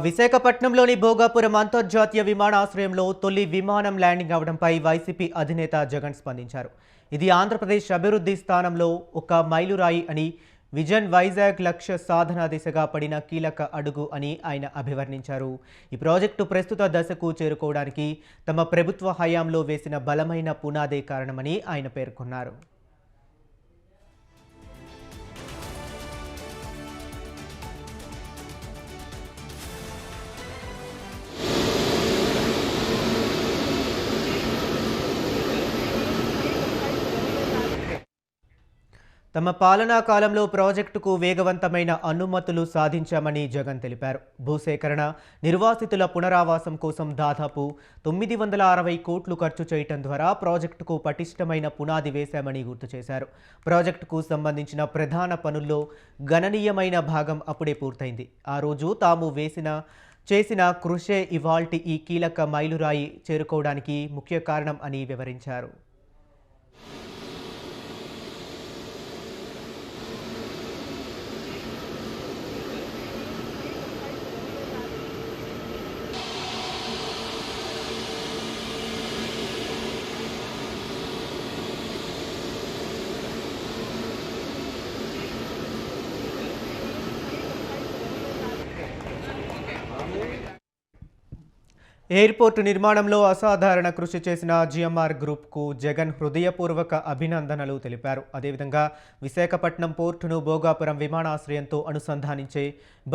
విశాఖపట్నంలోని భోగాపురం అంతర్జాతీయ విమానాశ్రయంలో తొలి విమానం ల్యాండింగ్ అవడంపై వైసీపీ అధినేత జగన్ స్పందించారు. ఇది ఆంధ్రప్రదేశ్ అభివృద్ధి స్థానంలో ఒక మైలురాయి అని, విజన్ వైజాగ్ లక్ష్య సాధన దిశగా పడిన కీలక అడుగు అని ఆయన అభివర్ణించారు. ఈ ప్రాజెక్టు ప్రస్తుత దశకు చేరుకోవడానికి తమ ప్రభుత్వ హయాంలో వేసిన బలమైన పునాదే కారణమని ఆయన పేర్కొన్నారు. తమ పాలనా కాలంలో ప్రాజెక్టుకు వేగవంతమైన అనుమతులు సాధించామని జగన్ తెలిపారు. భూసేకరణ, నిర్వాసితుల పునరావాసం కోసం దాదాపు 960 కోట్లు ఖర్చు చేయటం ద్వారా ప్రాజెక్టుకు పటిష్టమైన పునాది వేశామని గుర్తు చేశారు. ప్రాజెక్టుకు సంబంధించిన ప్రధాన పనుల్లో గణనీయమైన భాగం అప్పుడే పూర్తయింది. ఆ రోజు తాము చేసిన కృషే ఇవాల్టి ఈ కీలక మైలురాయి చేరుకోవడానికి ముఖ్య కారణం అని వివరించారు. ఎయిర్పోర్టు నిర్మాణంలో అసాధారణ కృషి చేసిన జిఎంఆర్ గ్రూప్కు జగన్ హృదయపూర్వక అభినందనలు తెలిపారు. అదేవిధంగా విశాఖపట్నం పోర్టును భోగాపురం విమానాశ్రయంతో అనుసంధానించే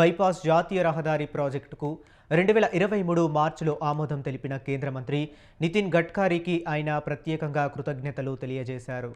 బైపాస్ జాతీయ రహదారి ప్రాజెక్టుకు 2023 మార్చిలో ఆమోదం తెలిపిన కేంద్ర మంత్రి నితిన్ గడ్కరీకి ఆయన ప్రత్యేకంగా కృతజ్ఞతలు తెలియజేశారు.